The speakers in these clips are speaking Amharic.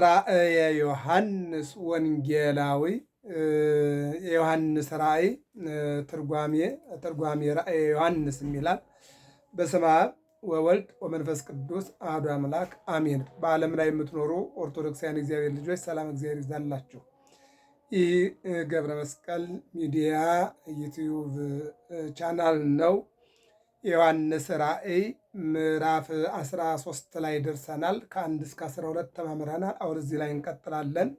ራእየ ዮሐንስ ወንጌላዊ የዮሐንስ ራእይ ትርጓሜ ራእየ ዮሐንስ የሚላል። በስመ አብ ወወልድ ወመንፈስ ቅዱስ አሐዱ አምላክ አሜን። በዓለም ላይ የምትኖሩ ኦርቶዶክሳውያን እግዚአብሔር ልጆች ሰላም እግዚአብሔር ይብዛላችሁ። ይህ ገብረ መስቀል ሚዲያ ዩቲዩብ ቻናል ነው። የዮሐንስ ራእይ ምዕራፍ 13 ላይ ደርሰናል። ከ1 እስከ 12 ተማምረናል። አሁን እዚህ ላይ እንቀጥላለን።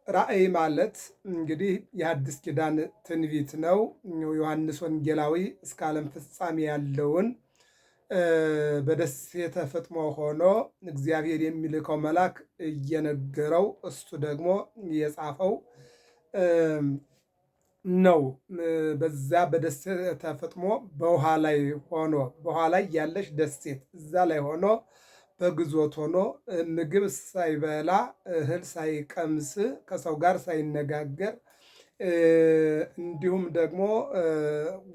ራእይ ማለት እንግዲህ የአዲስ ኪዳን ትንቢት ነው። ዮሐንስ ወንጌላዊ እስከ ዓለም ፍጻሜ ያለውን በደሴተ ፍጥሞ ሆኖ እግዚአብሔር የሚልከው መልአክ እየነገረው እሱ ደግሞ የጻፈው ነው። በዛ በደሴተ ፍጥሞ በውሃ ላይ ሆኖ በውሃ ላይ ያለች ደሴት እዛ ላይ ሆኖ በግዞት ሆኖ ምግብ ሳይበላ እህል ሳይቀምስ ከሰው ጋር ሳይነጋገር እንዲሁም ደግሞ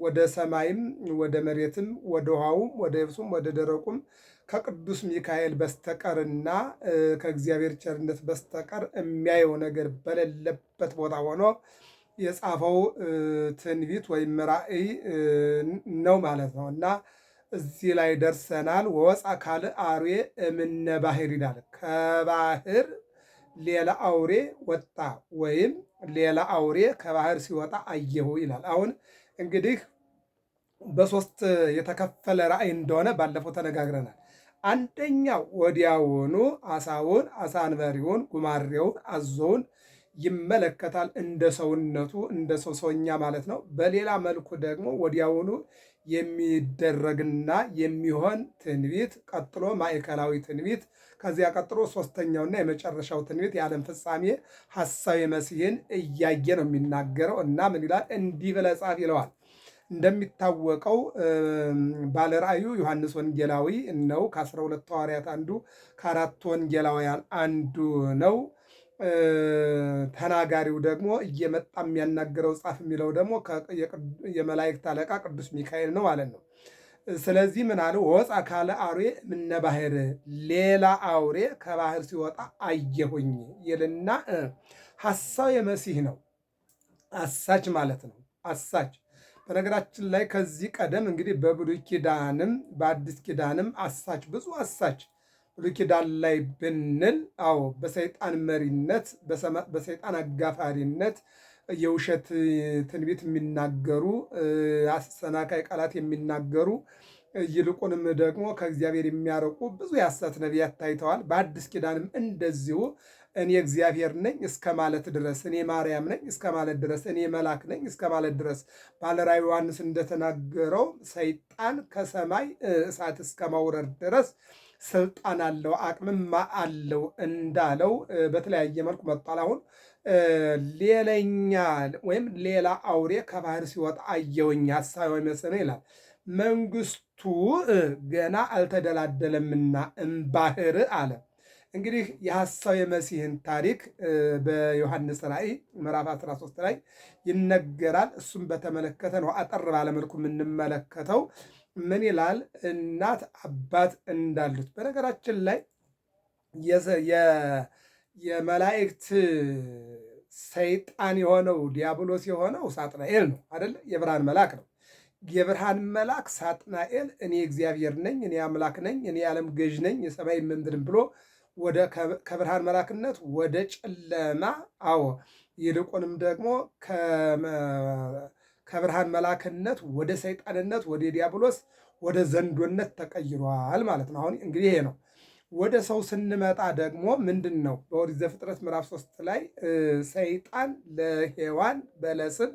ወደ ሰማይም ወደ መሬትም ወደ ውሃውም ወደ የብሱም ወደ ደረቁም ከቅዱስ ሚካኤል በስተቀርና ከእግዚአብሔር ቸርነት በስተቀር የሚያየው ነገር በሌለበት ቦታ ሆኖ የጻፈው ትንቢት ወይም ራእይ ነው ማለት ነው። እና እዚህ ላይ ደርሰናል። ወወፃ ካልእ አርዌ እምነ ባሕር ይላል። ከባህር ሌላ አውሬ ወጣ ወይም ሌላ አውሬ ከባህር ሲወጣ አየሁ ይላል። አሁን እንግዲህ በሶስት የተከፈለ ራእይ እንደሆነ ባለፈው ተነጋግረናል። አንደኛው ወዲያውኑ አሳውን፣ አሳ አንበሪውን፣ ጉማሬውን፣ አዞውን ይመለከታል እንደ ሰውነቱ እንደ ሰውኛ ማለት ነው። በሌላ መልኩ ደግሞ ወዲያውኑ የሚደረግና የሚሆን ትንቢት፣ ቀጥሎ ማዕከላዊ ትንቢት፣ ከዚያ ቀጥሎ ሶስተኛውና የመጨረሻው ትንቢት የዓለም ፍጻሜ ሐሳዌ መሲሕን እያየ ነው የሚናገረው። እና ምን ይላል? እንዲህ ብለህ ጻፍ ይለዋል። እንደሚታወቀው ባለ ራእዩ ዮሐንስ ወንጌላዊ ነው። ከ12 ሐዋርያት አንዱ፣ ከአራቱ ወንጌላውያን አንዱ ነው። ተናጋሪው ደግሞ እየመጣ የሚያናገረው ጻፍ የሚለው ደግሞ የመላእክት አለቃ ቅዱስ ሚካኤል ነው ማለት ነው። ስለዚህ ምን አለ? ወፃ ካልእ አርዌ እምነ ባሕር፣ ሌላ አውሬ ከባህር ሲወጣ አየሁኝ ይልና ሐሳዌ መሲሕ ነው። አሳች ማለት ነው። አሳች በነገራችን ላይ ከዚህ ቀደም እንግዲህ በብሉይ ኪዳንም በአዲስ ኪዳንም አሳች ብዙ አሳች ብሉይ ኪዳን ላይ ብንል፣ አዎ በሰይጣን መሪነት በሰይጣን አጋፋሪነት የውሸት ትንቢት የሚናገሩ አሰናካይ ቃላት የሚናገሩ ይልቁንም ደግሞ ከእግዚአብሔር የሚያርቁ ብዙ የሐሰት ነቢያት ታይተዋል። በአዲስ ኪዳንም እንደዚሁ እኔ እግዚአብሔር ነኝ እስከ ማለት ድረስ፣ እኔ ማርያም ነኝ እስከ ማለት ድረስ፣ እኔ መልአክ ነኝ እስከ ማለት ድረስ ባለ ራእዩ ዮሐንስ እንደተናገረው ሰይጣን ከሰማይ እሳት እስከ ማውረድ ድረስ ስልጣን አለው አቅምም አለው እንዳለው በተለያየ መልኩ መጥቷል። አሁን ሌላኛ ወይም ሌላ አውሬ ከባህር ሲወጣ አየሁኝ ሐሳዌ መሲሕ ነው ይላል። መንግስቱ ገና አልተደላደለምና እምባሕር አለ። እንግዲህ የሐሳዌ መሲሕን ታሪክ በዮሐንስ ራእይ ምዕራፍ 13 ላይ ይነገራል። እሱም በተመለከተ ነው አጠር ባለመልኩ የምንመለከተው። ምን ይላል? እናት አባት እንዳሉት። በነገራችን ላይ የመላእክት ሰይጣን የሆነው ዲያብሎስ የሆነው ሳጥናኤል ነው አይደለ? የብርሃን መልአክ ነው። የብርሃን መልአክ ሳጥናኤል እኔ እግዚአብሔር ነኝ፣ እኔ አምላክ ነኝ፣ እኔ የዓለም ገዥ ነኝ፣ የሰማይ ምድርን ብሎ ወደ ከብርሃን መልአክነት ወደ ጨለማ፣ አዎ ይልቁንም ደግሞ ከብርሃን መልአክነት ወደ ሰይጣንነት ወደ ዲያብሎስ ወደ ዘንዶነት ተቀይሯል ማለት ነው። አሁን እንግዲህ ይሄ ነው። ወደ ሰው ስንመጣ ደግሞ ምንድን ነው? በኦሪት ዘፍጥረት ምዕራፍ 3 ላይ ሰይጣን ለሔዋን በለስን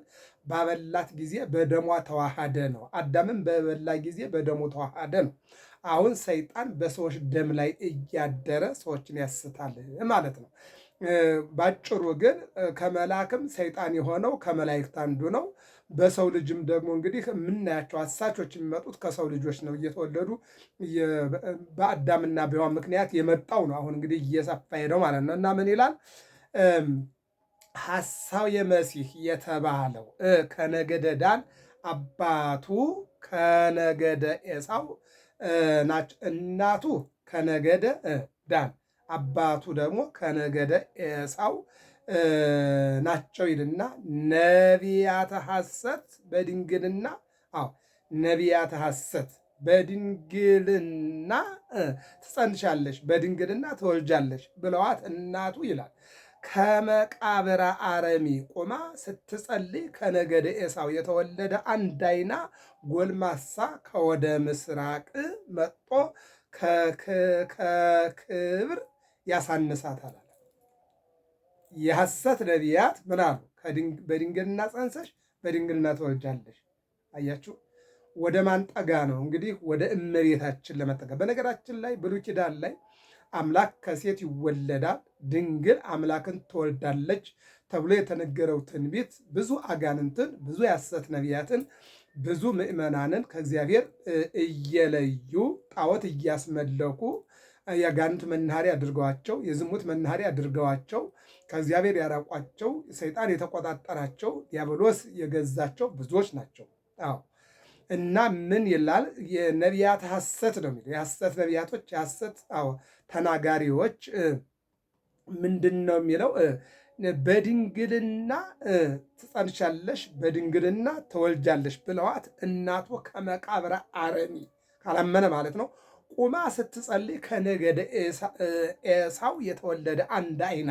ባበላት ጊዜ በደሟ ተዋሃደ ነው። አዳምን በበላ ጊዜ በደሙ ተዋሃደ ነው። አሁን ሰይጣን በሰዎች ደም ላይ እያደረ ሰዎችን ያስታል ማለት ነው። ባጭሩ ግን ከመላክም ሰይጣን የሆነው ከመላእክት አንዱ ነው። በሰው ልጅም ደግሞ እንግዲህ የምናያቸው አሳቾች የሚመጡት ከሰው ልጆች ነው። እየተወለዱ በአዳምና በሔዋን ምክንያት የመጣው ነው። አሁን እንግዲህ እየሰፋ ሄደው ማለት ነው። እና ምን ይላል? ሐሳዌ መሲሕ የተባለው ከነገደ ዳን አባቱ ከነገደ ኤሳው ናቸው። እናቱ ከነገደ ዳን አባቱ ደግሞ ከነገደ ኤሳው ናቸው ይልና ነቢያተ ሐሰት በድንግልና ነቢያተ ሐሰት በድንግልና ትጸንሻለሽ፣ በድንግልና ትወልጃለሽ ብለዋት እናቱ ይላል ከመቃብረ አረሚ ቁማ ስትጸልይ ከነገደ ኤሳው የተወለደ አንድ አይና ጎልማሳ ከወደ ምስራቅ መጥቶ ከክብር ያሳንሳታል። የሐሰት ነቢያት ምን አሉ? በድንግልና ጸንሰሽ በድንግልና ትወልጃለሽ። አያችሁ፣ ወደ ማን ጠጋ ነው እንግዲህ? ወደ እመቤታችን ለመጠጋ። በነገራችን ላይ ብሉይ ኪዳን ላይ አምላክ ከሴት ይወለዳል፣ ድንግል አምላክን ትወልዳለች ተብሎ የተነገረው ትንቢት ብዙ አጋንንትን፣ ብዙ የሐሰት ነቢያትን፣ ብዙ ምዕመናንን ከእግዚአብሔር እየለዩ ጣዖት እያስመለኩ የአጋንንት መናኸሪያ አድርገዋቸው፣ የዝሙት መናኸሪያ አድርገዋቸው፣ ከእግዚአብሔር ያራቋቸው፣ ሰይጣን የተቆጣጠራቸው፣ ዲያብሎስ የገዛቸው ብዙዎች ናቸው። እና ምን ይላል? የነቢያት ሐሰት ነው የሚለው። የሐሰት ነቢያቶች፣ የሐሰት ተናጋሪዎች ምንድን ነው የሚለው? በድንግልና ትጸንሻለሽ፣ በድንግልና ትወልጃለሽ ብለዋት እናቱ ከመቃብረ አረሚ ካላመነ ማለት ነው ቁማ ስትጸልይ ከነገደ ኤሳው የተወለደ አንድ አይና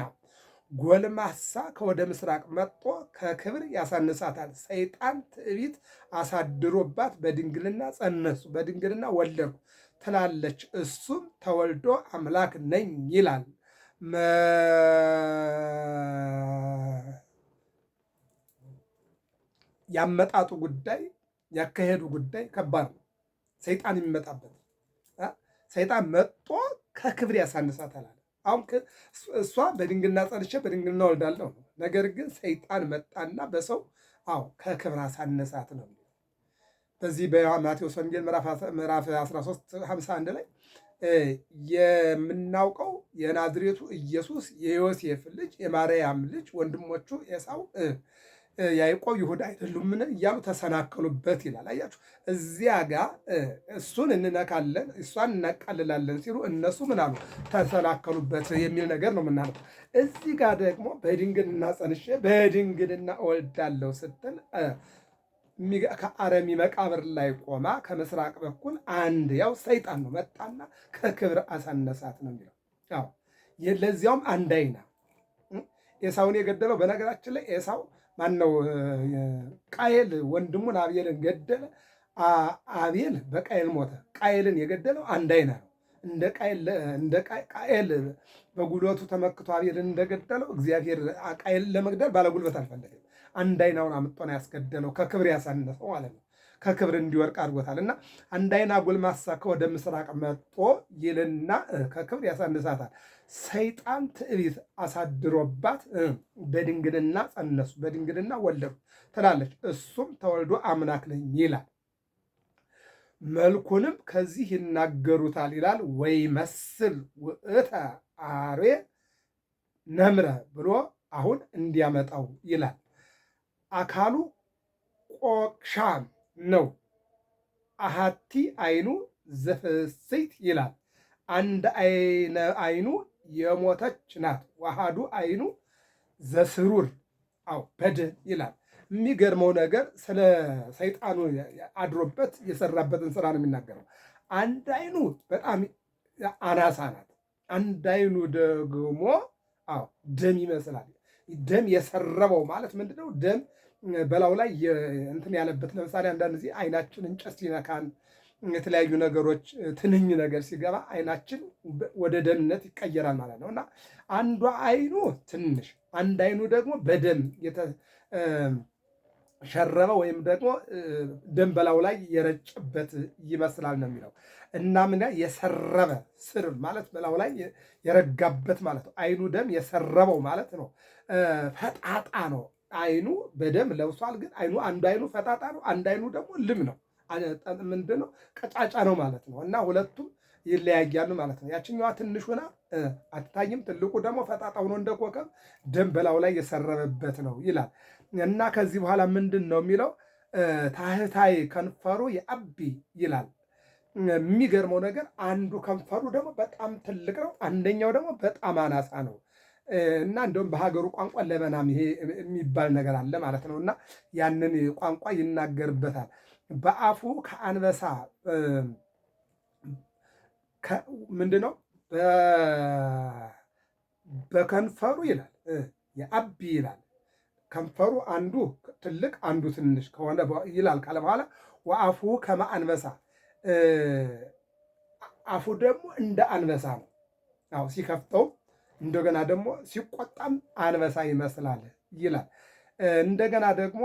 ጎልማሳ ከወደ ምስራቅ መጥቶ ከክብር ያሳንሳታል። ሰይጣን ትዕቢት አሳድሮባት በድንግልና ጸነሱ፣ በድንግልና ወለድኩ ትላለች። እሱም ተወልዶ አምላክ ነኝ ይላል። ያመጣጡ ጉዳይ፣ ያካሄዱ ጉዳይ ከባድ ነው። ሰይጣን የሚመጣበት ሰይጣን መጥቶ ከክብር ያሳንሳታል። አሁን እሷ በድንግልና ጸንቼ በድንግልና ወልዳለሁ ነው። ነገር ግን ሰይጣን መጣና በሰው ከክብር አሳነሳት ነው። በዚህ በማቴዎስ ወንጌል ምዕራፍ 13:51 ላይ የምናውቀው የናዝሬቱ ኢየሱስ የዮሴፍ ልጅ የማርያም ልጅ ወንድሞቹ ኤሳው ያዕቆብ ይሁዳ አይደሉምን እያሉ ተሰናከሉበት ይላል። አያችሁ፣ እዚያ ጋር እሱን እንነካለን እሷን እናቃልላለን ሲሉ እነሱ ምን አሉ? ተሰናከሉበት የሚል ነገር ነው የምናለው። እዚህ ጋር ደግሞ በድንግልና ጸንሼ በድንግልና እወልዳለሁ ስትል ከአረሚ መቃብር ላይ ቆማ ከምስራቅ በኩል አንድ ያው ሰይጣን ነው መጣና ከክብር አሳነሳት ነው የሚለው። ለዚያውም አንድ አይና ኤሳውን የገደለው በነገራችን ላይ ኤሳው ማነው? ቃየል ወንድሙን አቤልን ገደለ። አቤል በቃየል ሞተ። ቃየልን የገደለው አንድ አይና ነው። እንደ ቃየል በጉልበቱ ተመክቶ አቤልን እንደገደለው እግዚአብሔር ቃየልን ለመግደል ባለጉልበት አልፈለገም። አንድ አይናውን አምጥቶ ነው ያስገደለው። ከክብር ያሳነሰው ማለት ነው። ከክብር እንዲወርቅ አድርጎታል። እና አንድ አይና ጎልማሳ ከወደ ምስራቅ መጥቶ ይልና ከክብር ያሳንሳታል። ሰይጣን ትዕቢት አሳድሮባት በድንግልና ጸነሱ፣ በድንግልና ወለዱ ትላለች። እሱም ተወልዶ አምላክ ነኝ ይላል። መልኩንም ከዚህ ይናገሩታል ይላል። ወይ መስል ውእተ አርዌ ነምረ ብሎ አሁን እንዲያመጣው ይላል። አካሉ ቆቅሻም ነው። አሃቲ አይኑ ዘፍስይት ይላል። አንድ አይኑ የሞተች ናት። ዋሃዱ አይኑ ዘስሩር በድን ይላል። የሚገርመው ነገር ስለ ሰይጣኑ አድሮበት የሰራበትን ስራ ነው የሚናገረው። አንድ አይኑ በጣም አናሳ ናት። አንድ አይኑ ደግሞ ደም ይመስላል። ደም የሰረበው ማለት ምንድነው? ደም በላው ላይ እንትን ያለበት። ለምሳሌ አንዳንድ ጊዜ አይናችን እንጨት ሲነካን የተለያዩ ነገሮች ትንኝ ነገር ሲገባ አይናችን ወደ ደምነት ይቀየራል ማለት ነው። እና አንዷ አይኑ ትንሽ፣ አንድ አይኑ ደግሞ በደም የተሸረበ ወይም ደግሞ ደም በላው ላይ የረጨበት ይመስላል ነው የሚለው። እና ምን የሰረበ ስር ማለት በላው ላይ የረጋበት ማለት ነው። አይኑ ደም የሰረበው ማለት ነው። ፈጣጣ ነው። አይኑ በደም ለብሷል። ግን አንዱ አይኑ ፈጣጣ ነው፣ አንድ አይኑ ደግሞ ልም ነው። ምንድን ነው? ቀጫጫ ነው ማለት ነው። እና ሁለቱም ይለያያሉ ማለት ነው። ያችኛዋ ትንሽ ሆና አትታይም፣ ትልቁ ደግሞ ፈጣጣ ሆኖ እንደ ኮከብ ደም በላው ላይ የሰረበበት ነው ይላል። እና ከዚህ በኋላ ምንድን ነው የሚለው? ታህታይ ከንፈሩ የአቢ ይላል። የሚገርመው ነገር አንዱ ከንፈሩ ደግሞ በጣም ትልቅ ነው፣ አንደኛው ደግሞ በጣም አናሳ ነው። እና እንደውም በሀገሩ ቋንቋ ለመናም ይሄ የሚባል ነገር አለ ማለት ነው። እና ያንን ቋንቋ ይናገርበታል። በአፉ ከአንበሳ ምንድነው በከንፈሩ ይላል የአቢ ይላል። ከንፈሩ አንዱ ትልቅ አንዱ ትንሽ ከሆነ ይላል ካለ በኋላ ወአፉ ከመ አንበሳ፣ አፉ ደግሞ እንደ አንበሳ ነው። አዎ ሲከፍተው እንደገና ደግሞ ሲቆጣም አንበሳ ይመስላል ይላል። እንደገና ደግሞ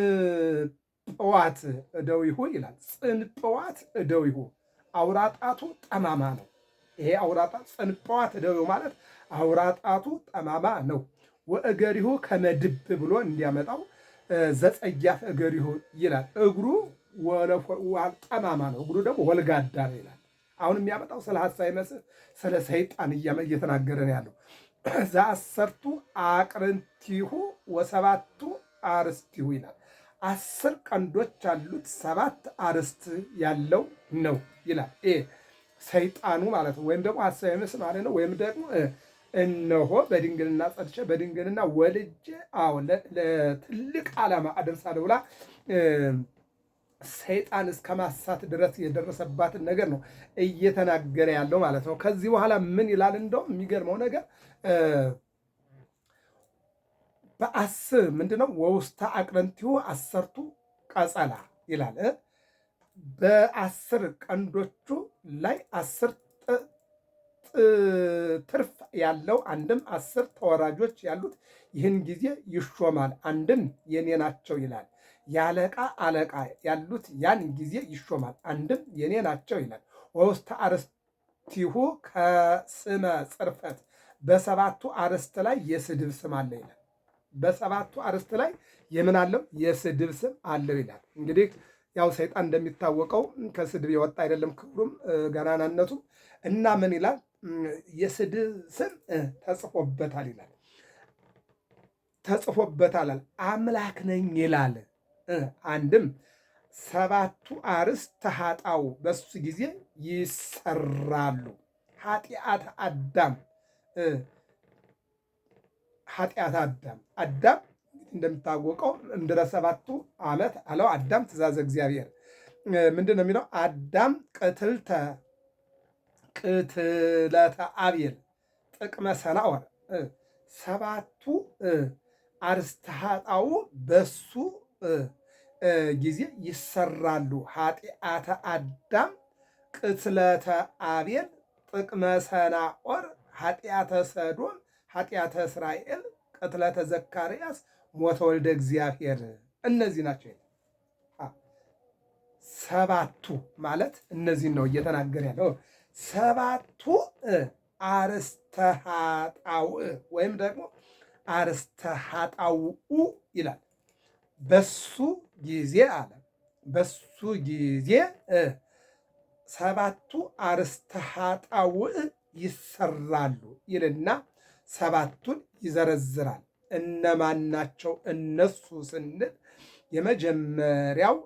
ጽንጥዋት እደዊሁ ይላል። ጽንጥዋት እደዊሁ አውራጣቱ ጠማማ ነው። ይሄ አውራጣት ጽንጥዋት እደዊሁ ማለት አውራጣቱ ጠማማ ነው። ወእገሪሁ ከመድብ ብሎ እንዲያመጣው ዘጸያፍ እገሪሁ ይላል። እግሩ ጠማማ ነው፣ እግሩ ደግሞ ወልጋዳ ነው ይላል። አሁን የሚያመጣው ስለ ሐሳዊ መስህ ስለ ሰይጣን እየተናገረ ነው ያለው። ዘአሰርቱ አቅርንቲሁ ወሰባቱ አርስቲሁ ይላል። 10 ቀንዶች ያሉት 7 አርስት ያለው ነው ይላል። ሰይጣኑ ማለት ነው። ወይም ደግሞ ሐሳዊ መስህ ማለት ነው። ወይም ደግሞ እነሆ በድንግልና ጸድቼ በድንግልና ወልጄ ለትልቅ ዓላማ አደርሳለሁ ብላ ሰይጣን እስከ ማሳት ድረስ የደረሰባትን ነገር ነው እየተናገረ ያለው ማለት ነው። ከዚህ በኋላ ምን ይላል? እንደውም የሚገርመው ነገር ምንድነው ወውስተ አቅረንቲሁ 10ቱ ቀጸላ ይላል። በ10 ቀንዶቹ ላይ 10 ትርፍ ያለው አንድም 10 ተወራጆች ያሉት ይህን ጊዜ ይሾማል። አንድም የኔ ናቸው ይላል። የአለቃ አለቃ ያሉት ያን ጊዜ ይሾማል። አንድም የኔ ናቸው ይላል። ወውስተ አርስቲሁ ከስመ ጽርፈት፣ በ7ቱ አርስት ላይ የስድብ ስም አለ ይላል። በ7ቱ አርስት ላይ የምን አለው? የስድብ ስም አለው ይላል። እንግዲህ ያው ሰይጣን እንደሚታወቀው ከስድብ የወጣ አይደለም፣ ክብሩም ገናናነቱም እና ምን ይላል? የስድብ ስም ተጽፎበታል ይላል። ተጽፎበታል አምላክ ነኝ ይላል። አንድም 7ቱ አርስተ ኃጣው በሱ ጊዜ ይሰራሉ። ኃጢአት አዳም አዳም እንደሚታወቀው እምድረ 7ቱ ዓመት አለው አዳም ትእዛዘ እግዚአብሔር ምንድን ነው የሚለው? አዳም ቅትለተ አብየል ጥቅመ ሰናዖር 7ቱ አርስተ ኃጣው በሱ ጊዜ ይሰራሉ። ኃጢአተ አዳም ቅትለተ አቤል ጥቅመ ሰናዖር፣ ኃጢአተ ሰዶም፣ ኃጢአተ እስራኤል፣ ቅትለተ ዘካርያስ፣ ሞተ ወልደ እግዚአብሔር። እነዚህ ናቸው። 7ቱ ማለት እነዚህን ነው እየተናገረ ያለው። 7ቱ አርስተ ኃጣው ወይም ደግሞ አርስተ ኃጣው ይላል። በሱ ጊዜ አለ። በሱ ጊዜ 7ቱ አርስተ ኃጣው ይሰራሉ ይልና 7ቱን ይዘረዝራል። እነማን ናቸው እነሱ ስንል የመጀመሪያው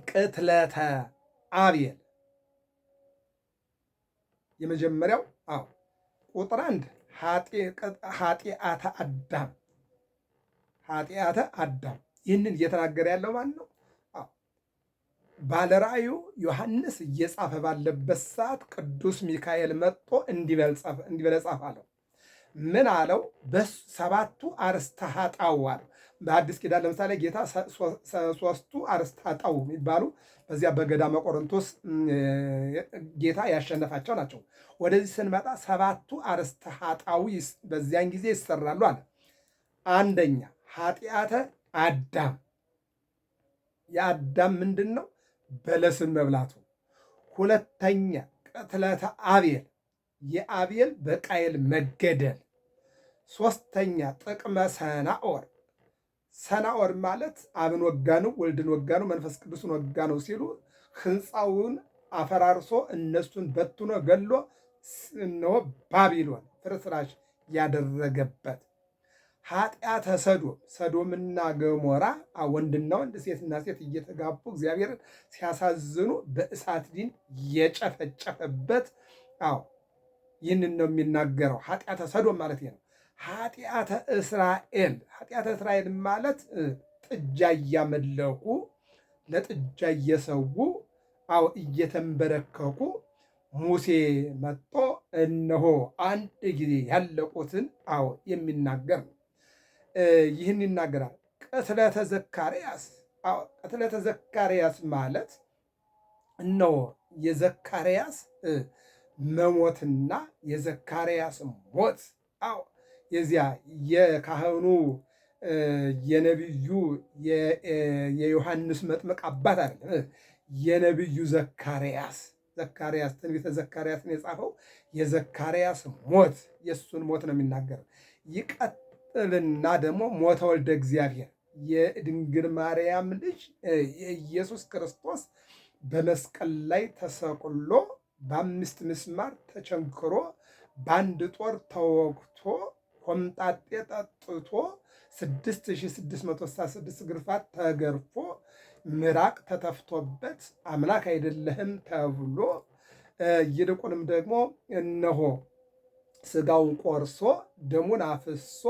ቅትለተ አብየል የመጀመሪያው ቁጥር 1 ኃጢአተ አዳም ይህንን እየተናገረ ያለው ማን ነው? ባለራእዩ ዮሐንስ እየጻፈ ባለበት ሰዓት ቅዱስ ሚካኤል መጥቶ እንዲበለ ጻፍ አለው። ምን አለው? በ7ቱ አርስተ ኃጣው አለው። በአዲስ ኪዳን ለምሳሌ ጌታ 3ቱ አርስተ ኃጣው የሚባሉ በዚያ በገዳመ ቆሮንቶስ ጌታ ያሸነፋቸው ናቸው። ወደዚህ ስንመጣ 7ቱ አርስተ ኃጣው በዚያን ጊዜ ይሰራሉ አለ። አንደኛ ኃጢአተ አዳም፣ የአዳም ምንድን ነው? በለስን መብላቱ። ሁለተኛ ቅትለተ አቤል፣ የአቤል በቃየል መገደል። ሶስተኛ ጥቅመ ሰናዖር፣ ሰናዖር ማለት አብን ወጋ ነው፣ ወልድን ወጋ ነው፣ መንፈስ ቅዱስን ወጋ ነው ሲሉ ሕንፃውን አፈራርሶ እነሱን በትኖ ገሎ እነሆ ባቢሎን ፍርስራሽ ያደረገበት። ኃጢአተ ሰዶም ሰዶምና ገሞራ ወንድና ወንድ ሴትና ሴት እየተጋቡ እግዚአብሔርን ሲያሳዝኑ በእሳት ዲን የጨፈጨፈበት ይህንን ነው የሚናገረው። ኃጢአተ ሰዶም ማለት ነው። ኃጢአተ እስራኤል ማለት ጥጃ እያመለኩ ለጥጃ እየሰዉ እየተንበረከኩ ሙሴ መጥቶ እነሆ አንድ ጊዜ ያለቁትን የሚናገር ነው። ይህን ይናገራል። ቅትለተ ዘካርያስ ማለት እነሆ የዘካርያስ መሞትና የዘካርያስ ሞት የዚያ የካህኑ የነቢዩ የዮሐንስ መጥምቅ አባት አይደለም፣ የነቢዩ ዘካርያስ ትንቢተ ዘካርያስን የጻፈው የዘካርያስ ሞት የእሱን ሞት ነው የሚናገረው። ይቀጥልና ደግሞ ሞተ ወልደ እግዚአብሔር የድንግል ማርያም ልጅ የኢየሱስ ክርስቶስ በመስቀል ላይ ተሰቅሎ በ5 ምስማር ተቸንክሮ በአንድ ጦር ተወግቶ ኮምጣጤ ጠጥቶ 6666 ግርፋት ተገርፎ ምራቅ ተተፍቶበት አምላክ አይደለህም ተብሎ ይልቁንም ደግሞ እነሆ ስጋውን ቆርሶ ደሙን አፍሶ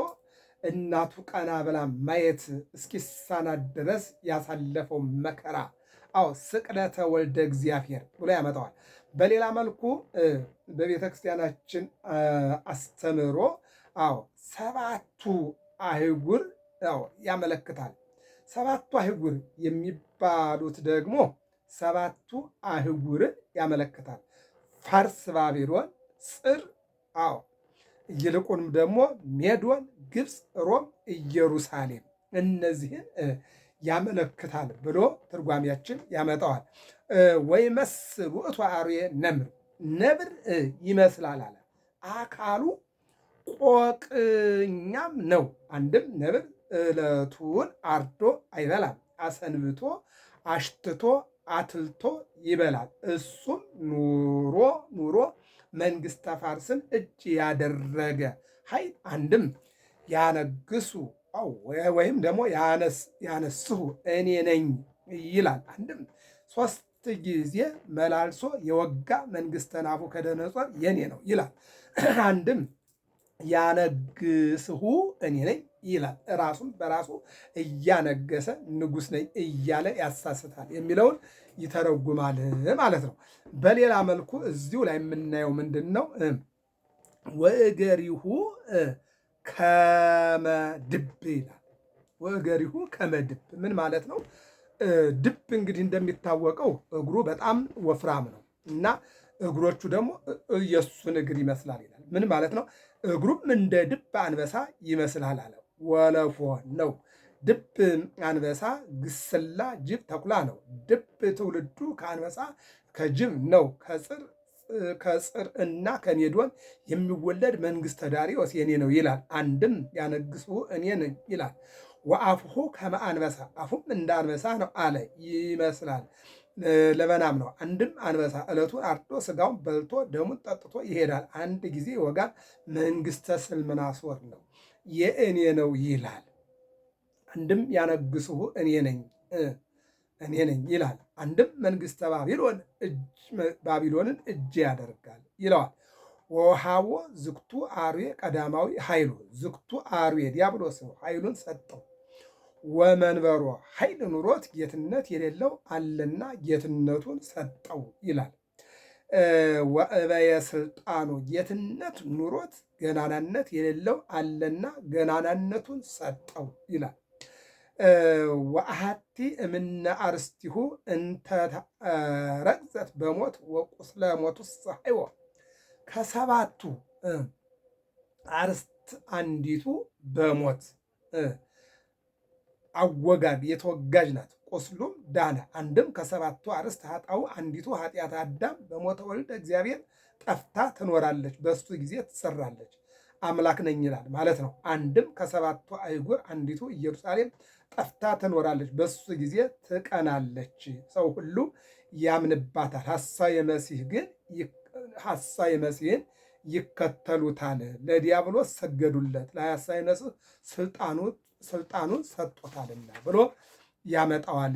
እናቱ ቀና ብላ ማየት እስኪሳናት ድረስ ያሳለፈው መከራ ስቅለተ ወልደ እግዚአብሔር ብሎ ያመጣዋል። በሌላ መልኩ በቤተ ክርስቲያናችን አስተምሮ 7ቱ አህጉር ያመለክታል። 7ቱ አህጉር የሚባሉት ደግሞ 7ቱ አህጉርን ያመለክታል። ፋርስ፣ ባቢሎን፣ ጽር ይልቁንም ደግሞ ሜዶን፣ ግብፅ፣ ሮም፣ ኢየሩሳሌም እነዚህን ያመለክታል ብሎ ትርጓሜያችን ያመጣዋል። ወይመስል ውእቱ አርዌ ነብር ይመስላል አለ። አካሉ ቆቅኛም ነው። አንድም ነብር ዕለቱን አርዶ አይበላም፣ አሰንብቶ አሽትቶ አትልቶ ይበላል። እሱም ኑሮ መንግሥተ ፋርስን እጅ ያደረገ ኃይል አንድም ያነግሱ ወይም ደግሞ ያነስሁ እኔ ነኝ ይላል። አንድም 3 ጊዜ መላልሶ የወጋ መንግሥተ ናቡከደነፆር የኔ ነው ይላል። አንድም ያነግስሁ እኔ ነኝ ይላል። ራሱን በራሱ እያነገሰ ንጉሥ ነኝ እያለ ያሳስታል የሚለውን ይተረጉማል ማለት ነው። በሌላ መልኩ እዚሁ ላይ የምናየው ምንድን ነው? ወእገሪሁ ከመድብ ይላል። ወእገሪሁ ከመድብ ምን ማለት ነው? ድብ እንግዲህ እንደሚታወቀው እግሩ በጣም ወፍራም ነው እና እግሮቹ ደግሞ የእሱን እግር ይመስላል ይላል። ምን ማለት ነው? እግሩም እንደ ድብ አንበሳ ይመስላል አለ። ወለፎ ነው። ድብ አንበሳ፣ ግስላ፣ ጅብ፣ ተኩላ ነው። ድብ ትውልዱ ከአንበሳ ከጅብ ነው። ከጽር እና ከሜዶን የሚወለድ መንግሥተ ዳርዮስ የኔ ነው ይላል። አንድም ያነግሥሁ እኔ ነኝ ይላል። ወአፍሁ ከመ አንበሳ፣ አፉም እንደ አንበሳ ነው አለ። ይመስላል ለመናም ነው። አንድም አንበሳ ዕለቱን አርዶ ስጋውን በልቶ ደሙን ጠጥቶ ይሄዳል። አንድ ጊዜ ይወጋል። መንግሥተ ስልምናሶር ነው የእኔ ነው ይላል። አንድም ያነግሥሁ እኔ ነኝ ይላል። አንድም መንግሥተ ባቢሎንን እጅ ያደርጋል ይለዋል። ወሃቦ ዝክቱ አርዌ ቀዳማዊ ኃይሉ፣ ዝክቱ አርዌ ዲያብሎስ ነው ኃይሉን ሰጠው። ወመንበሮ ኃይል ኑሮት ጌትነት የሌለው አለና ጌትነቱን ሰጠው ይላል። ወእበየ ስልጣኑ ጌትነት ኑሮት ገናናነት የሌለው አለና ገናናነቱን ሰጠው ይላል። ወአሐቲ እምነ አርስቲሁ እንተ ረግዘት በሞት ወቁስለ ሞቱሰ ኃይወ፣ ከ7ቱ አርስት አንዲቱ በሞት አወጋግ የተወጋጅ ናት፣ ቁስሉም ዳነ። አንድም ከ7ቱ አርስት ኃጣው አንዲቱ ኃጢአት አዳም በሞተ ወልደ እግዚአብሔር ጠፍታ ትኖራለች፣ በሱ ጊዜ ትሰራለች፣ አምላክ ነኝ ይላል ማለት ነው። አንድም ከ7ቱ አህጉር አንዲቱ ኢየሩሳሌም ጠፍታ ትኖራለች፣ በሱ ጊዜ ትቀናለች፣ ሰው ሁሉ ያምንባታል። ሐሳዌ መሲህ ግን ሐሳዌ መሲህን ይከተሉታል። ለዲያብሎስ ሰገዱለት፣ ለሐሳዌ መሲሕ ስልጣኑን ሰጥቶታልና ብሎ ያመጣዋል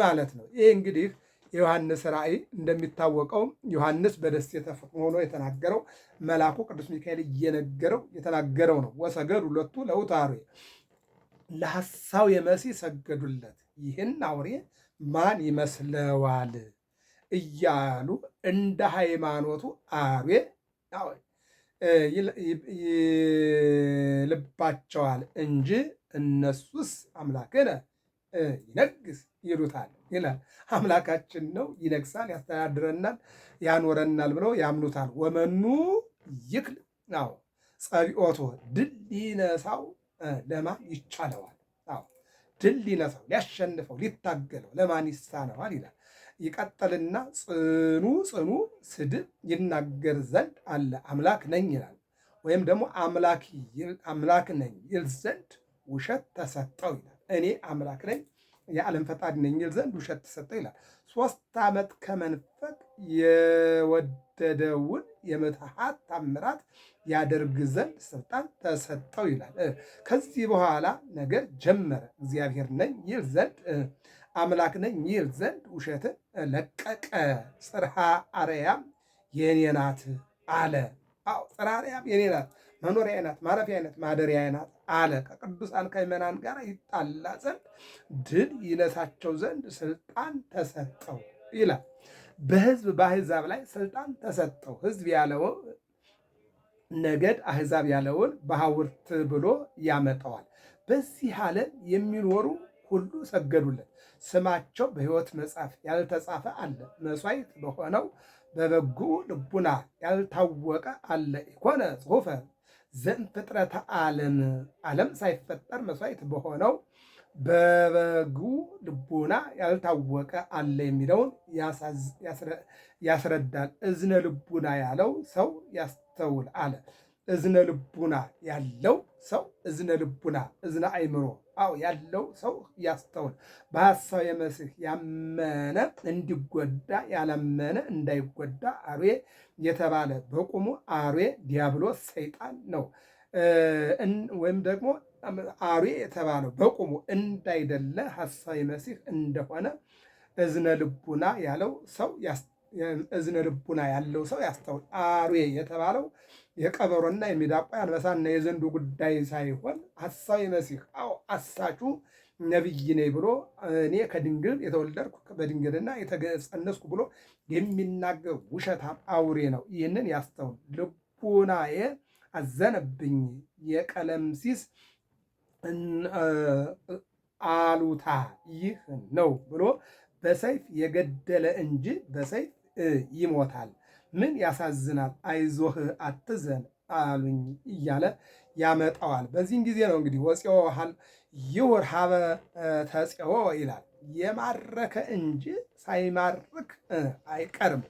ማለት ነው። ይህ እንግዲህ የዮሐንስ ራእይ እንደሚታወቀው ዮሐንስ በደሴተ ፍጥሞ ሆኖ የተናገረው መልአኩ ቅዱስ ሚካኤል እየነገረው የተናገረው ነው። ወሰገዱ ሎቱ ለውእቱ አርዌ ለሐሳዌ መሲሕ ሰገዱለት፣ ይህን አውሬ ማን ይመስለዋል እያሉ እንደ ሃይማኖቱ አርዌ ይልባቸዋል እንጂ እነሱስ አምላክነ ይነግስ ይሉታል ይላል። አምላካችን ነው፣ ይነግሳል፣ ያስተዳድረናል፣ ያኖረናል ብለው ያምኑታል። ወመኑ ይክል ጸቢኦቶ ድል ሊነሳው ለማን ይቻለዋል? ድል ሊነሳው ሊያሸንፈው ሊታገለው ለማን ይሳነዋል ይላል። ይቀጥልና ጽኑ ስድብ ይናገር ዘንድ አለ አምላክ ነኝ ይላል። ወይም ደግሞ አምላክ ነኝ ይል ዘንድ ውሸት ተሰጠው ይላል። እኔ አምላክ ነኝ የዓለም ፈጣሪ ነኝ ይል ዘንድ ውሸት ተሰጠው ይላል። 3 ዓመት ከመንፈቅ የወደደውን የምትሃት ታምራት ያደርግ ዘንድ ስልጣን ተሰጠው ይላል። ከዚህ በኋላ ነገር ጀመረ። እግዚአብሔር ነኝ ይል ዘንድ አምላክ ነኝ ይል ዘንድ ውሸትን ለቀቀ። ጽርሐ አርያም የኔ ናት አለ። ጽርሐ አርያም የኔ ናት፣ መኖሪያ ናት፣ ማረፊያ ናት፣ ማደሪያ ናት አለ። ከቅዱሳን ከምእመናን ጋር ይጣላ ዘንድ ድል ይነሳቸው ዘንድ ስልጣን ተሰጠው ይላል። በሕዝብ በአሕዛብ ላይ ስልጣን ተሰጠው። ሕዝብ ያለው ነገድ፣ አሕዛብ ያለውን በሐውርት ብሎ ያመጣዋል። በዚህ ዓለም የሚኖሩ ሁሉ ሰገዱለት። ስማቸው በሕይወት መጽሐፍ ያልተጻፈ አለ። መሥዋዕት በሆነው በበጉ ልቡና ያልታወቀ አለ። ኢኮነ ጽሑፈ ዘእምፍጥረተ ዓለም ሳይፈጠር መሥዋዕት በሆነው በበጉ ልቡና ያልታወቀ አለ የሚለውን ያስረዳል። እዝነ ልቡና ያለው ሰው ያስተውል አለ። እዝነ ልቡና ያለው ሰው እዝነ ልቡና እዝነ አእምሮ ያለው ሰው ያስተውል። በሐሳዌ መሲሕ ያመነ እንዲጎዳ ያላመነ እንዳይጎዳ አርዌ የተባለ በቁሙ አርዌ ዲያብሎስ ሰይጣን ነው። ወይም ደግሞ አርዌ የተባለው በቁሙ እንዳይደለ ሐሳዌ መሲሕ እንደሆነ እዝነ ልቡና ያለው ሰው እዝነ ልቡና ያለው ሰው ያስተውል። አርዌ የተባለው የቀበሮና የሚዳቋ አንበሳና የዘንዱ ጉዳይ ሳይሆን ሐሳዌ መሲሕ አሳቹ ነቢይ ነኝ ብሎ እኔ ከድንግል የተወለድኩ በድንግልና የተጸነስኩ ብሎ የሚናገር ውሸታም አውሬ ነው። ይህንን ያስተውል። ልቡናዬ አዘነብኝ የቀለምሲስ አሉታ ይህ ነው ብሎ በሰይፍ የገደለ እንጂ በሰይፍ ይሞታል። ምን ያሳዝናል! አይዞህ አትዘን አሉኝ እያለ ያመጣዋል። በዚህን ጊዜ ነው እንግዲህ ወፄዎ ይውር ሀበ ተፄዎ ይላል። የማረከ እንጂ ሳይማርክ አይቀርም፣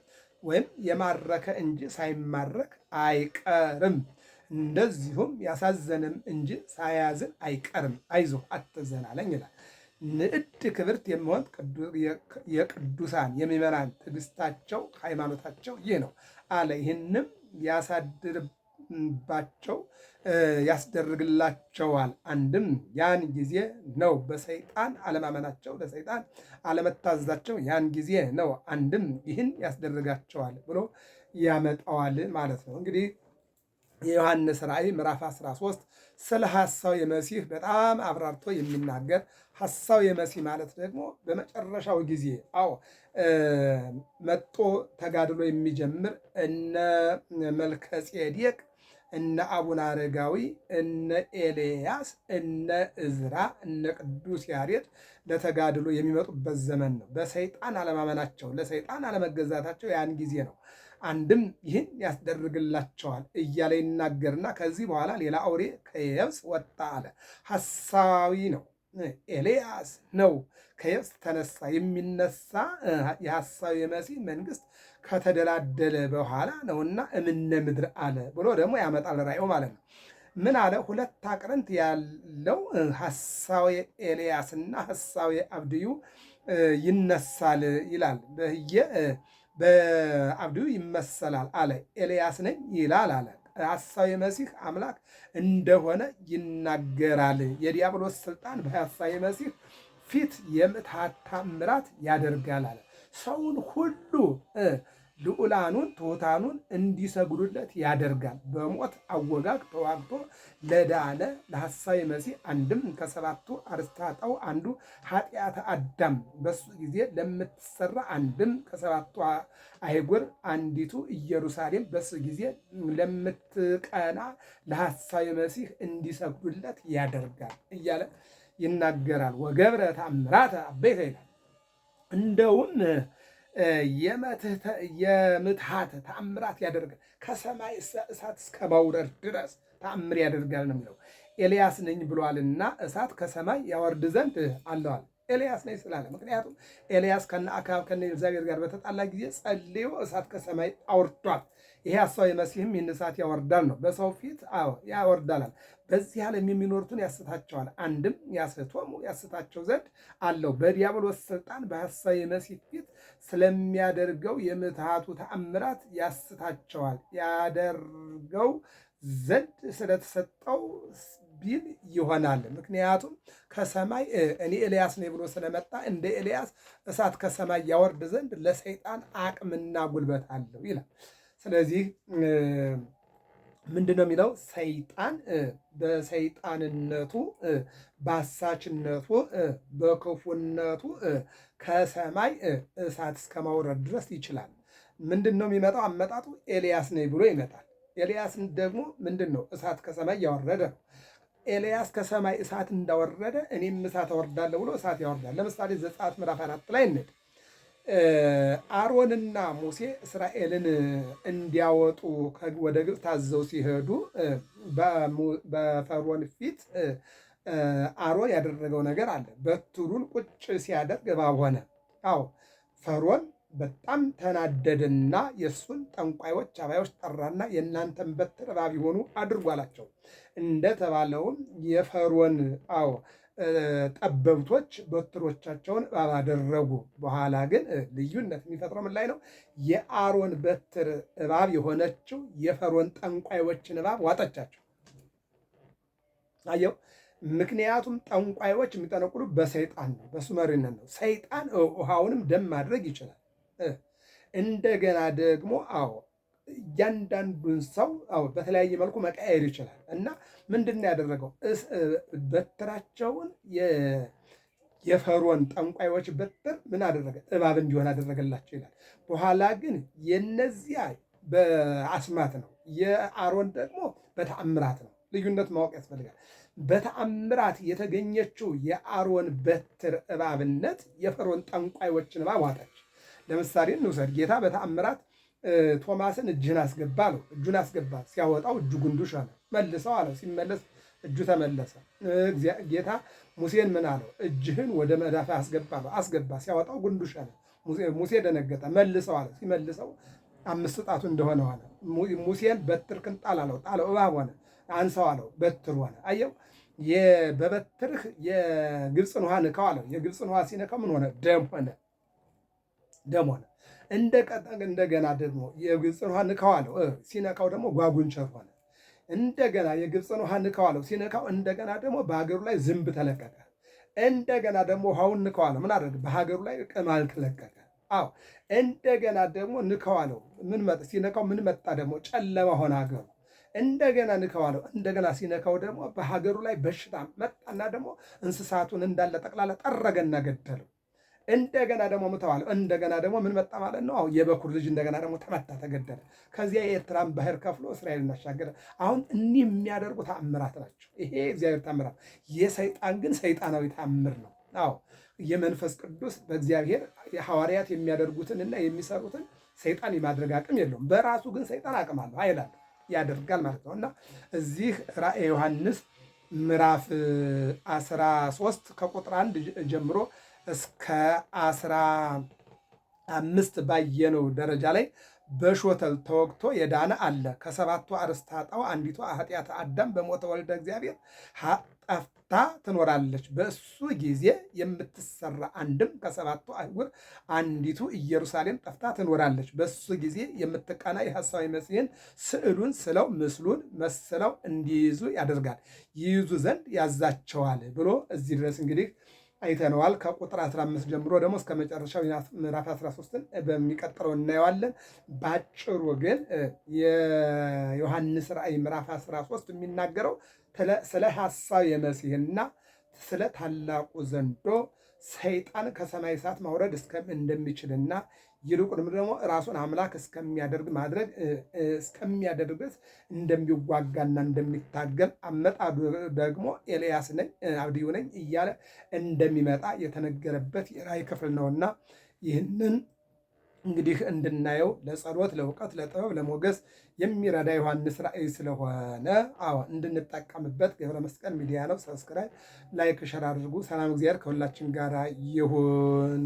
ወይም የማረከ እንጂ ሳይማረክ አይቀርም። እንደዚሁም ያሳዘንም እንጂ ሳያዝን አይቀርም። አይዞህ አትዘን አለኝ ይላል። ንዕድ ክብርት የምሆን የቅዱሳን የምዕመናን ትዕግስታቸው ሃይማኖታቸው ይህ ነው አለ። ይህንም ያሳድርባቸው ያስደርግላቸዋል። አንድም ያን ጊዜ ነው በሰይጣን አለማመናቸው ለሰይጣን አለመታዘዛቸው ያን ጊዜ ነው። አንድም ይህን ያስደርጋቸዋል ብሎ ያመጣዋል ማለት ነው። እንግዲህ የዮሐንስ ራእይ ምዕራፍ 13 ስለ ሐሳዌ መሲሕ በጣም አብራርቶ የሚናገር ሐሳዌ መሲሕ ማለት ደግሞ በመጨረሻው ጊዜ መጦ ተጋድሎ የሚጀምር እነ መልከ ጼዴቅ እነ አቡነ አረጋዊ እነ ኤልያስ እነ እዝራ እነ ቅዱስ ያሬድ ለተጋድሎ የሚመጡበት ዘመን ነው። በሰይጣን አለማመናቸው ለሰይጣን አለመገዛታቸው ያን ጊዜ ነው። አንድም ይህን ያስደርግላቸዋል እያለ ይናገርና ከዚህ በኋላ ሌላ አውሬ ከየብስ ወጣ አለ። ሐሳዊ ነው፣ ኤልያስ ነው። ከየብስ ተነሳ። የሚነሳ የሐሳዌ መሲሕ መንግስት ከተደላደለ በኋላ ነውና እምነ ምድር አለ ብሎ ደግሞ ያመጣል ራእዩ ማለት ነው። ምን አለ? 2 አቅርንት ያለው ሐሳዌ ኤልያስና ሐሳዌ አብድዩ ይነሳል ይላል። በአብድዩ ይመሰላል አለ። ኤልያስ ነኝ ይላል አለ። ሐሳዊ መሲህ አምላክ እንደሆነ ይናገራል። የዲያብሎስ ስልጣን በሐሳዊ መሲህ ፊት የምትሃት ተአምራት ያደርጋል አለ። ሰውን ሁሉ ልዑላኑን ትሑታኑን እንዲሰግዱለት ያደርጋል። በሞት አወጋግ ተዋግቶ ለዳነ ለሐሳዊ መሲህ አንድም ከሰባቱ አርስታጣው አንዱ ኃጢአተ አዳም በሱ ጊዜ ለምትሰራ አንድም ከሰባቱ አይጉር አንዲቱ ኢየሩሳሌም በሱ ጊዜ ለምትቀና ለሐሳዊ መሲህ እንዲሰግዱለት ያደርጋል እያለ ይናገራል። ወገብረ ተአምራተ አበይተ ይላል። እንደውም የምትሃት ተአምራት ያደርጋል። ከሰማይ እሳት እስከ ማውረድ ድረስ ተአምር ያደርጋል ነው የሚለው። ኤልያስ ነኝ ብሏልና እሳት ከሰማይ ያወርድ ዘንድ አለዋል። ኤልያስ ነኝ ስላለ፣ ምክንያቱም ኤልያስ ከነ አክዓብ ከነ ኤልዛቤል ጋር በተጣላ ጊዜ ጸልዮ እሳት ከሰማይ አውርዷል። ይሄ ሐሳዊ መሲህም ይህን እሳት ያወርዳል ነው። በሰው ፊት ያወርዳላል። በዚህ ዓለም የሚኖሩትን ያስታቸዋል። አንድም ያስቶሙ ያስታቸው ዘንድ አለው። በዲያብሎስ ስልጣን በሐሳዊ መሲህ ፊት ስለሚያደርገው የምትሃቱ ተአምራት ያስታቸዋል። ያደርገው ዘንድ ስለተሰጠው ቢል ይሆናል። ምክንያቱም ከሰማይ እኔ ኤልያስ ነኝ ብሎ ስለመጣ እንደ ኤልያስ እሳት ከሰማይ ያወርድ ዘንድ ለሰይጣን አቅምና ጉልበት አለው ይላል። ስለዚህ ምንድን ነው የሚለው? ሰይጣን በሰይጣንነቱ በአሳችነቱ በክፉነቱ ከሰማይ እሳት እስከ ማውረድ ድረስ ይችላል። ምንድን ነው የሚመጣው? አመጣጡ ኤልያስ ነኝ ብሎ ይመጣል። ኤልያስን ደግሞ ምንድን ነው? እሳት ከሰማይ ያወረደ ነው። ኤልያስ ከሰማይ እሳት እንዳወረደ እኔም እሳት አወርዳለሁ ብሎ እሳት ያወርዳል። ለምሳሌ ዘጸአት ምዕራፍ 4 ላይ እንሂድ። አሮንና ሙሴ እስራኤልን እንዲያወጡ ወደ ግብፅ ታዘው ሲሄዱ በፈርዖን ፊት አሮን ያደረገው ነገር አለ። በትሩን ቁጭ ሲያደርግ እባብ ሆነ። አዎ ፈርዖን በጣም ተናደደና የእሱን ጠንቋዮች አባዮች ጠራና የእናንተን በትር እባብ ይሆኑ አድርጉ አላቸው። እንደተባለውም የፈርዖን ጠበብቶች በትሮቻቸውን እባብ አደረጉ። በኋላ ግን ልዩነት የሚፈጥረው ምን ላይ ነው? የአሮን በትር እባብ የሆነችው የፈርዖን ጠንቋዮችን እባብ ዋጠቻቸው። አየው። ምክንያቱም ጠንቋዮች የሚጠነቁሉ በሰይጣን ነው፣ በሱ መሪነት ነው። ሰይጣን ውሃውንም ደም ማድረግ ይችላል። እንደገና ደግሞ እያንዳንዱን ሰው በተለያየ መልኩ መቀየር ይችላል። እና ምንድን ነው ያደረገው? በትራቸውን የፈርዖን ጠንቋዮች በትር ምን አደረገ? እባብ እንዲሆን አደረገላቸው ይላል። በኋላ ግን የነዚያ በአስማት ነው፣ የአሮን ደግሞ በተአምራት ነው። ልዩነት ማወቅ ያስፈልጋል። በተአምራት የተገኘችው የአሮን በትር እባብነት የፈርዖን ጠንቋዮችን እባብ ዋጠች። ለምሳሌ እንውሰድ። ጌታ በተአምራት ቶማስን እጅህን አስገባ አለው። እጁን አስገባ። ሲያወጣው እጁ ጉንዱሽ ሆነ። መልሰው አለው። ሲመለስ እጁ ተመለሰ። ጌታ ሙሴን ምን አለው? እጅህን ወደ መዳፍ አስገባ አለው። አስገባ። ሲያወጣው ጉንዱሽ ሆነ። ሙሴ ደነገጠ። መልሰው አለው። ሲመልሰው 5 ጣቱ እንደሆነ ሆነ። ሙሴን በትርህን ጣል አለው። ጣለው። እባብ ሆነ። አንሳው አለው። በትር ሆነ። አየው። በበትርህ የግብፅን ውሃ ንካው አለው። የግብፅን ውሃ ሲነካው ምን ሆነ? ደም ሆነ። ደም ሆነ። እንደገና ደግሞ የግብፅን ውሃ ንካው አለው። ሲነካው ደግሞ ጓጉንቸር ሆነ። እንደገና የግብፅን ውሃ ንካው አለው። ሲነካው እንደገና ደግሞ በሀገሩ ላይ ዝንብ ተለቀቀ። እንደገና ደግሞ ውሃውን ንካው አለው። ምን አደረገ? በሀገሩ ላይ ቅማል ተለቀቀ። እንደገና ደግሞ ንካው አለው። ምን መጣ? ሲነካው ምን መጣ? ደግሞ ጨለማ ሆነ ሀገሩ። እንደገና ንካው አለው። እንደገና ሲነካው ደግሞ በሀገሩ ላይ በሽታ መጣና ደግሞ እንስሳቱን እንዳለ ጠቅላላ ጠረገና ገደለው። እንደገና ደግሞ ምተዋል። እንደገና ደግሞ ምን መጣ ማለት ነው? የበኩር ልጅ እንደገና ደግሞ ተመታ፣ ተገደለ። ከዚያ የኤርትራን ባህር ከፍሎ እስራኤል እናሻገረ። አሁን እኒህ የሚያደርጉ ተአምራት ናቸው። ይሄ እግዚአብሔር ተአምራት፣ የሰይጣን ግን ሰይጣናዊ ተአምር ነው። የመንፈስ ቅዱስ በእግዚአብሔር ሐዋርያት የሚያደርጉትንና የሚሰሩትን ሰይጣን የማድረግ አቅም የለውም። በራሱ ግን ሰይጣን አቅም አለው፣ ኃይል አለው፣ ያደርጋል ማለት ነው። እና እዚህ ራእየ ዮሐንስ ምዕራፍ 13 ከቁጥር 1 ጀምሮ እስከ 15 ባየነው ደረጃ ላይ በሾተል ተወግቶ የዳነ አለ። ከሰባቱ አርእስተ ኃጣውእ አንዲቱ ኃጢአተ አዳም በሞተ ወልደ እግዚአብሔር ጠፍታ ትኖራለች። በእሱ ጊዜ የምትሰራ አንድም ከሰባቱ አህጉር አንዲቱ ኢየሩሳሌም ጠፍታ ትኖራለች። በእሱ ጊዜ የምትቀና የሐሳዊ መሲሕን ስዕሉን ስለው ምስሉን መስለው እንዲይዙ ያደርጋል፣ ይይዙ ዘንድ ያዛቸዋል ብሎ እዚህ ድረስ እንግዲህ አይተነዋል። ከቁጥር 15 ጀምሮ ደግሞ እስከ መጨረሻው ምዕራፍ 13ን በሚቀጥለው እናየዋለን። ባጭሩ ግን የዮሐንስ ራእይ ምዕራፍ 13 የሚናገረው ስለ ሐሳዌ መሲሕና ስለ ታላቁ ዘንዶ ሰይጣን ከሰማይ እሳት ማውረድ እንደሚችልና ይልቁንም ደግሞ ራሱን አምላክ እስከሚያደርግት እንደሚዋጋና እንደሚታገል አመጣዱ ደግሞ ኤልያስ ነኝ አብድዩ ነኝ እያለ እንደሚመጣ የተነገረበት የራእይ ክፍል ነውና ይህንን እንግዲህ እንድናየው ለጸሎት፣ ለእውቀት፣ ለጥበብ፣ ለሞገስ የሚረዳ ዮሐንስ ራእይ ስለሆነ እንድንጠቀምበት ገብረ መስቀል ሚዲያ ነው። ሰብስክራይብ፣ ላይክ፣ ሸር አድርጉ። ሰላም እግዚአብሔር ከሁላችን ጋር ይሁን።